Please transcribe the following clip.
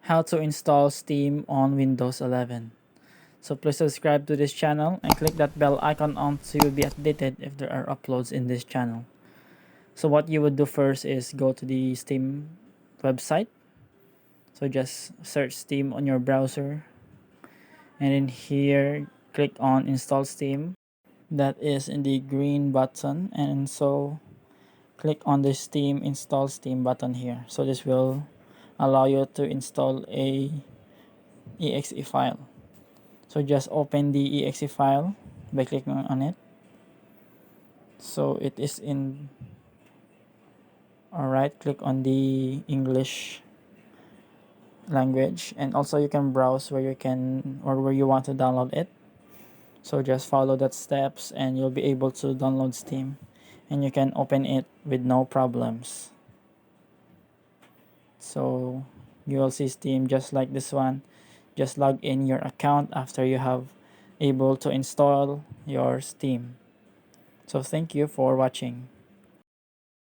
how to install Steam on Windows 11. So please subscribe to this channel and click that bell icon on so you'll be updated if there are uploads in this channel. So what you would do first is go to the Steam website. So just search Steam on your browser, and in here click on install Steam. That is in the green button, and so click on the Steam install Steam button here. So this will allow you to install a exe file. So just open the exe file by clicking on it. So it is in, alright, click on the English language, and also you can browse where you can or where you want to download it. So just follow that steps and you'll be able to download Steam, and you can open it with no problems. So you will see Steam just like this one. Just log in your account after you have able to install your Steam. So thank you for watching.